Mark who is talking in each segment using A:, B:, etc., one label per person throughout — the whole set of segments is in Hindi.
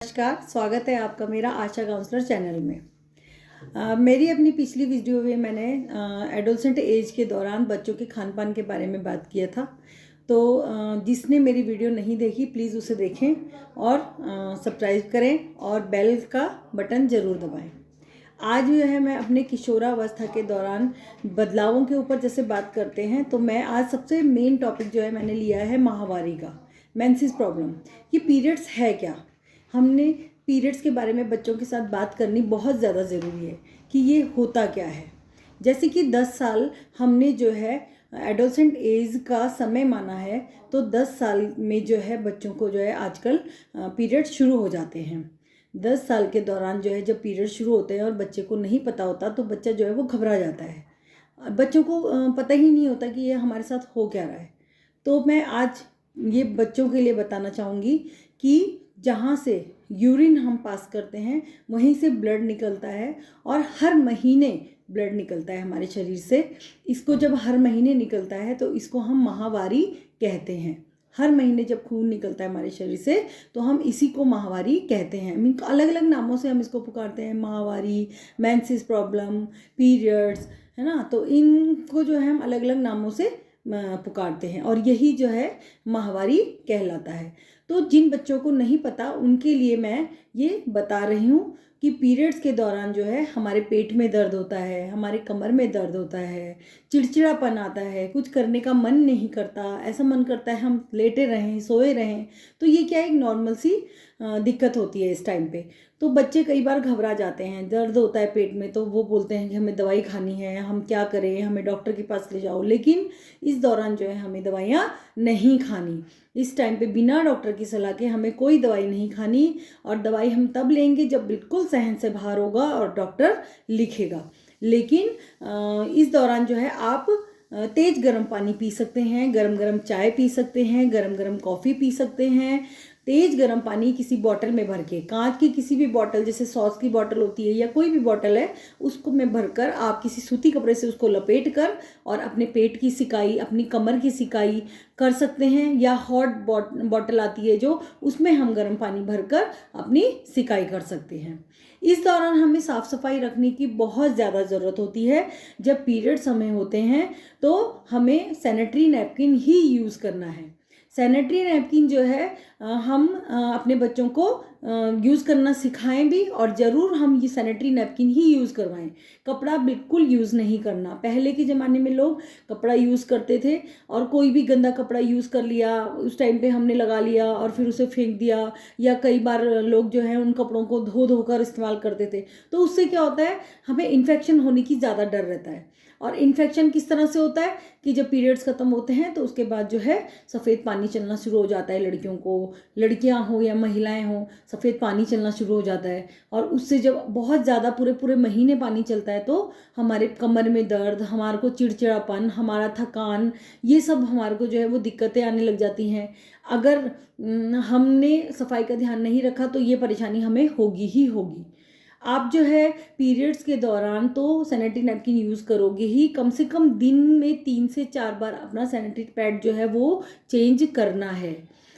A: नमस्कार, स्वागत है आपका मेरा आशा काउंसलर चैनल में। मेरी अपनी पिछली वीडियो में मैंने एडोलसेंट एज के दौरान बच्चों के खान पान के बारे में बात किया था। तो जिसने मेरी वीडियो नहीं देखी प्लीज़ उसे देखें और सब्सक्राइब करें और बेल का बटन ज़रूर दबाएं। आज जो है मैं अपने किशोरावस्था के दौरान बदलावों के ऊपर जैसे बात करते हैं, तो मैं आज सबसे मेन टॉपिक जो है मैंने लिया है माहवारी का, मेंसेस प्रॉब्लम। ये पीरियड्स है क्या, हमने पीरियड्स के बारे में बच्चों के साथ बात करनी बहुत ज़्यादा ज़रूरी है कि ये होता क्या है। जैसे कि 10 साल हमने जो है एडोलसेंट एज का समय माना है, तो 10 साल में जो है बच्चों को जो है आजकल पीरियड शुरू हो जाते हैं। 10 साल के दौरान जो है जब पीरियड शुरू होते हैं और बच्चे को नहीं पता होता तो बच्चा जो है वो घबरा जाता है। बच्चों को पता ही नहीं होता कि ये हमारे साथ हो क्या रहा है। तो मैं आज ये बच्चों के लिए बताना चाहूँगी कि जहाँ से यूरिन हम पास करते हैं वहीं से ब्लड निकलता है और हर महीने ब्लड निकलता है हमारे शरीर से। इसको जब हर महीने निकलता है तो इसको हम माहवारी कहते हैं। हर महीने जब खून निकलता है हमारे शरीर से तो हम इसी को माहवारी कहते हैं। अलग अलग नामों से हम इसको पुकारते हैं, माहवारी, मेंसेस प्रॉब्लम, पीरियड्स, है ना। तो इनको जो है हम अलग अलग नामों से पुकारते हैं और यही जो है माहवारी कहलाता है। तो जिन बच्चों को नहीं पता उनके लिए मैं ये बता रही हूँ कि पीरियड्स के दौरान जो है हमारे पेट में दर्द होता है, हमारे कमर में दर्द होता है, चिड़चिड़ापन आता है, कुछ करने का मन नहीं करता, ऐसा मन करता है हम लेटे रहें, सोए रहें। तो ये क्या एक नॉर्मल सी दिक्कत होती है इस टाइम पे। तो बच्चे कई बार घबरा जाते हैं, दर्द होता है पेट में तो वो बोलते हैं कि हमें दवाई खानी है, हम क्या करें, हमें डॉक्टर के पास ले जाओ। लेकिन इस दौरान जो है हमें दवाइयाँ नहीं खानी। इस टाइम पे बिना डॉक्टर की सलाह के हमें कोई दवाई नहीं खानी और दवाई हम तब लेंगे जब बिल्कुल सहन से बाहर होगा और डॉक्टर लिखेगा। लेकिन इस दौरान जो है आप तेज़ गर्म पानी पी सकते हैं, गरम गरम चाय पी सकते हैं, गरम गरम कॉफ़ी पी सकते हैं। तेज़ गर्म पानी किसी बॉटल में भर के, कांच की किसी भी बॉटल, जैसे सॉस की बॉटल होती है या कोई भी बॉटल है, उसको में भरकर आप किसी सूती कपड़े से उसको लपेट कर और अपने पेट की सिकाई, अपनी कमर की सिकाई कर सकते हैं। या हॉट बॉटल आती है जो, उसमें हम गर्म पानी भरकर अपनी सिकाई कर सकते हैं। इस दौरान हमें साफ़ सफाई रखने की बहुत ज़्यादा ज़रूरत होती है। जब पीरियड समय होते हैं तो हमें सैनिटरी नैपकिन ही यूज़ करना है। सैनिटरी नैपकिन जो है हम अपने बच्चों को यूज़ करना सिखाएं भी, और ज़रूर हम ये सैनिटरी नैपकिन ही यूज़ करवाएं। कपड़ा बिल्कुल यूज़ नहीं करना। पहले के ज़माने में लोग कपड़ा यूज़ करते थे और कोई भी गंदा कपड़ा यूज़ कर लिया, उस टाइम पे हमने लगा लिया और फिर उसे फेंक दिया। या कई बार लोग जो है उन कपड़ों को धो धोकर इस्तेमाल करते थे। तो उससे क्या होता है, हमें इन्फेक्शन होने की ज़्यादा डर रहता है। और इन्फेक्शन किस तरह से होता है कि जब पीरियड्स ख़त्म होते हैं तो उसके बाद जो है सफ़ेद पानी चलना शुरू हो जाता है लड़कियों को, लड़कियां हो या महिलाएं हो, सफ़ेद पानी चलना शुरू हो जाता है। और उससे जब बहुत ज़्यादा पूरे पूरे महीने पानी चलता है तो हमारे कमर में दर्द, हमारे को चिड़चिड़ापन, हमारा थकान, ये सब हमारे को जो है वो दिक्कतें आने लग जाती हैं। अगर हमने सफाई का ध्यान नहीं रखा तो ये परेशानी हमें होगी ही होगी। आप जो है पीरियड्स के दौरान तो सैनिटरी नैपकिन यूज़ करोगे ही, कम से कम दिन में 3 से 4 बार अपना सैनिटरी पैड जो है वो चेंज करना है।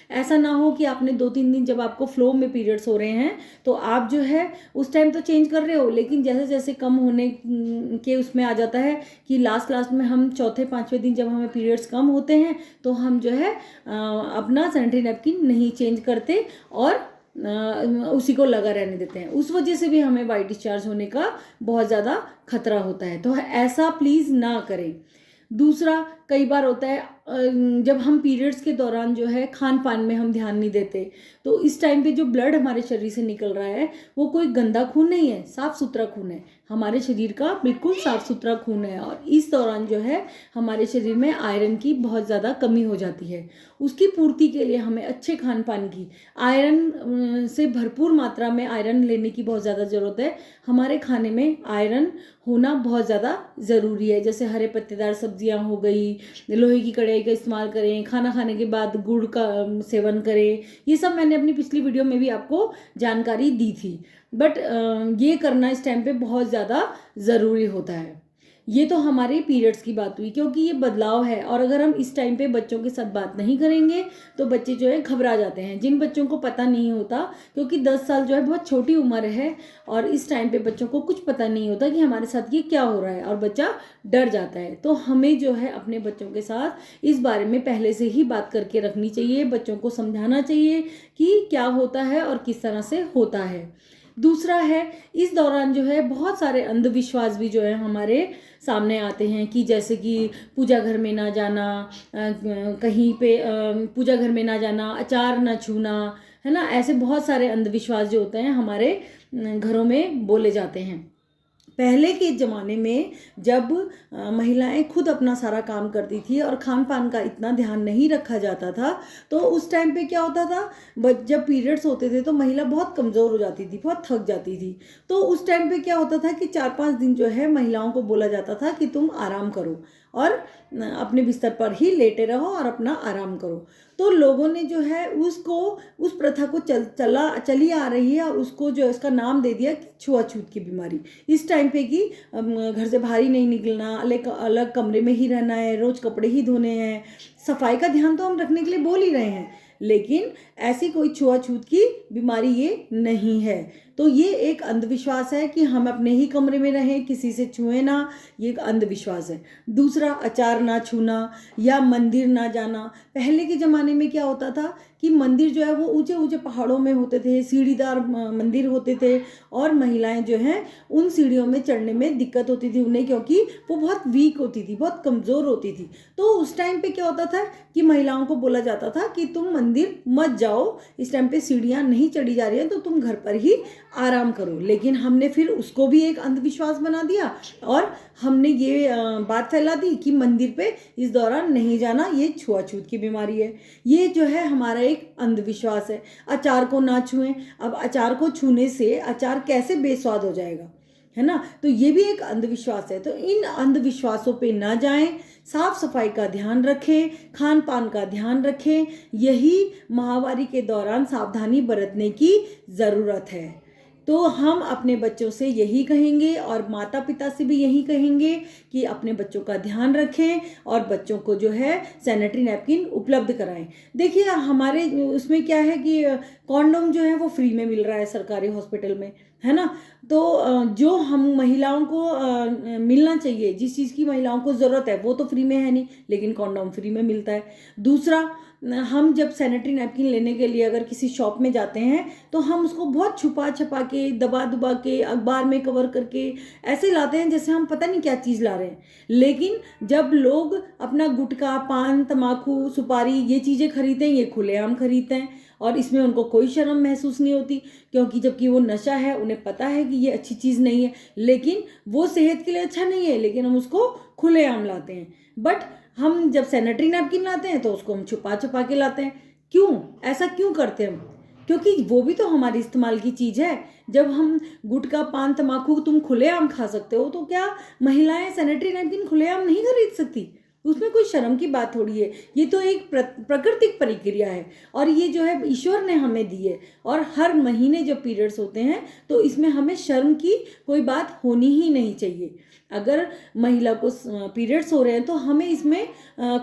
A: ऐसा ना हो कि आपने 2-3 दिन जब आपको फ्लो में पीरियड्स हो रहे हैं तो आप जो है उस टाइम तो चेंज कर रहे हो, लेकिन जैसे जैसे कम होने के उसमें आ जाता है कि लास्ट में हम चौथे 5वें दिन जब हमें पीरियड्स कम होते हैं तो हम जो है अपना सैनिटरी नैपकिन नहीं चेंज करते और उसी को लगा रहने देते हैं। उस वजह से भी हमें वाइट डिस्चार्ज होने का बहुत ज़्यादा खतरा होता है। तो ऐसा प्लीज़ ना करें। दूसरा, कई बार होता है जब हम पीरियड्स के दौरान जो है खान पान में हम ध्यान नहीं देते, तो इस टाइम पे जो ब्लड हमारे शरीर से निकल रहा है वो कोई गंदा खून नहीं है, साफ़ सुथरा खून है। हमारे शरीर का बिल्कुल साफ़ सुथरा खून है और इस दौरान जो है हमारे शरीर में आयरन की बहुत ज़्यादा कमी हो जाती है। उसकी पूर्ति के लिए हमें अच्छे खान पान की, आयरन से भरपूर मात्रा में आयरन लेने की बहुत ज़्यादा ज़रूरत है। हमारे खाने में आयरन होना बहुत ज़्यादा ज़रूरी है। जैसे हरे पत्तेदार सब्जियां हो गई, लोहे की कढ़ाई का इस्तेमाल करें, खाना खाने के बाद गुड़ का सेवन करें। ये सब मैंने अपनी पिछली वीडियो में भी आपको जानकारी दी थी। बट ये करना इस टाइम पे बहुत ज़्यादा ज़रूरी होता है। ये तो हमारे पीरियड्स की बात हुई, क्योंकि ये बदलाव है और अगर हम इस टाइम पे बच्चों के साथ बात नहीं करेंगे तो बच्चे जो है घबरा जाते हैं। जिन बच्चों को पता नहीं होता, क्योंकि 10 साल जो है बहुत छोटी उम्र है और इस टाइम पे बच्चों को कुछ पता नहीं होता कि हमारे साथ ये क्या हो रहा है और बच्चा डर जाता है। तो हमें जो है अपने बच्चों के साथ इस बारे में पहले से ही बात करके रखनी चाहिए, बच्चों को समझाना चाहिए कि क्या होता है और किस तरह से होता है। दूसरा है, इस दौरान जो है बहुत सारे अंधविश्वास भी जो है हमारे सामने आते हैं कि जैसे कि पूजा घर में ना जाना, कहीं पे पूजा घर में ना जाना, अचार ना छूना, है ना। ऐसे बहुत सारे अंधविश्वास जो होते हैं हमारे घरों में बोले जाते हैं। पहले के ज़माने में जब महिलाएं खुद अपना सारा काम करती थी और खान पान का इतना ध्यान नहीं रखा जाता था, तो उस टाइम पे क्या होता था, जब पीरियड्स होते थे तो महिला बहुत कमज़ोर हो जाती थी, बहुत थक जाती थी। तो उस टाइम पे क्या होता था कि 4-5 दिन जो है महिलाओं को बोला जाता था कि तुम आराम करो और अपने बिस्तर पर ही लेटे रहो और अपना आराम करो। तो लोगों ने जो है उसको, उस प्रथा को चली आ रही है और उसको जो है उसका नाम दे दिया कि छुआछूत की बीमारी। इस टाइम पे कि घर से बाहर ही नहीं निकलना, अलग अलग कमरे में ही रहना है, रोज़ कपड़े ही धोने हैं। सफाई का ध्यान तो हम रखने के लिए बोल ही रहे हैं, लेकिन ऐसी कोई छुआछूत की बीमारी ये नहीं है। तो ये एक अंधविश्वास है कि हम अपने ही कमरे में रहें, किसी से छुएं ना, ये एक अंधविश्वास है। दूसरा, अचार ना छूना या मंदिर ना जाना। पहले के ज़माने में क्या होता था कि मंदिर जो है वो ऊंचे ऊंचे पहाड़ों में होते थे, सीढ़ीदार मंदिर होते थे और महिलाएं जो हैं उन सीढ़ियों में चढ़ने में दिक्कत होती थी उन्हें, क्योंकि वो बहुत वीक होती थी, बहुत कमज़ोर होती थी। तो उस टाइम पे क्या होता था कि महिलाओं को बोला जाता था कि तुम मंदिर मत जाओ, इस टाइम पे सीढ़ियाँ नहीं चढ़ी जा रही हैं तो तुम घर पर ही आराम करो। लेकिन हमने फिर उसको भी एक अंधविश्वास बना दिया और हमने ये बात फैला दी कि मंदिर पे इस दौरान नहीं जाना, ये छुआछूत की बीमारी है। ये जो है हमारा एक अंधविश्वास है। अचार को ना छुएं। अब अचार को छूने से अचार कैसे बेस्वाद हो जाएगा, है ना। तो ये भी एक अंधविश्वास है। तो इन अंधविश्वासों पे ना जाएं, साफ सफाई का ध्यान रखें, खान पान का ध्यान रखें। यही माहवारी के दौरान सावधानी बरतने की ज़रूरत है। तो हम अपने बच्चों से यही कहेंगे और माता पिता से भी यही कहेंगे कि अपने बच्चों का ध्यान रखें और बच्चों को जो है सैनिटरी नैपकिन उपलब्ध कराएं। देखिए हमारे उसमें क्या है कि कॉन्डोम जो है वो फ्री में मिल रहा है सरकारी हॉस्पिटल में, है ना। तो जो हम महिलाओं को मिलना चाहिए, जिस चीज़ की महिलाओं को ज़रूरत है वो तो फ्री में है नहीं, लेकिन कॉन्डोम फ्री में मिलता है। दूसरा, हम जब सैनिटरी नैपकिन लेने के लिए अगर किसी शॉप में जाते हैं तो हम उसको बहुत छुपा छपा के, दबा दुबा के, अखबार में कवर करके ऐसे लाते हैं जैसे हम पता नहीं क्या चीज़ ला रहे हैं। लेकिन जब लोग अपना गुटखा, पान, तम्बाकू, सुपारी ये चीज़ें खरीदते हैं, ये खुलेआम खरीदते हैं और इसमें उनको कोई शर्म महसूस नहीं होती, क्योंकि जबकि वो नशा है, उन्हें पता है कि ये अच्छी चीज़ नहीं है, लेकिन वो सेहत के लिए अच्छा नहीं है, लेकिन हम उसको खुलेआम लाते हैं। बट हम जब सैनिटरी नैपकिन लाते हैं तो उसको हम छुपा छुपा के लाते हैं। क्यों ऐसा क्यों करते हैं हम? क्योंकि वो भी तो हमारी इस्तेमाल की चीज़ है। जब हम गुटखा, पान, तम्बाकू तुम खुलेआम खा सकते हो, तो क्या महिलाएं सैनिटरी नैपकिन खुलेआम नहीं खरीद सकती? उसमें कोई शर्म की बात थोड़ी है। ये तो एक प्राकृतिक प्रक्रिया है और ये जो है ईश्वर ने हमें दी है। और हर महीने जब पीरियड्स होते हैं तो इसमें हमें शर्म की कोई बात होनी ही नहीं चाहिए। अगर महिला को पीरियड्स हो रहे हैं तो हमें इसमें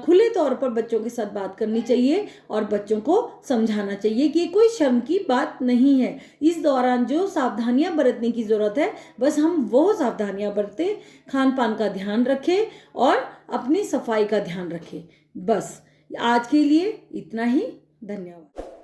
A: खुले तौर पर बच्चों के साथ बात करनी चाहिए और बच्चों को समझाना चाहिए कि कोई शर्म की बात नहीं है। इस दौरान जो सावधानियां बरतने की ज़रूरत है, बस हम वो सावधानियां बरतें, खान पान का ध्यान रखें और अपनी सफाई का ध्यान रखें। बस आज के लिए इतना ही। धन्यवाद।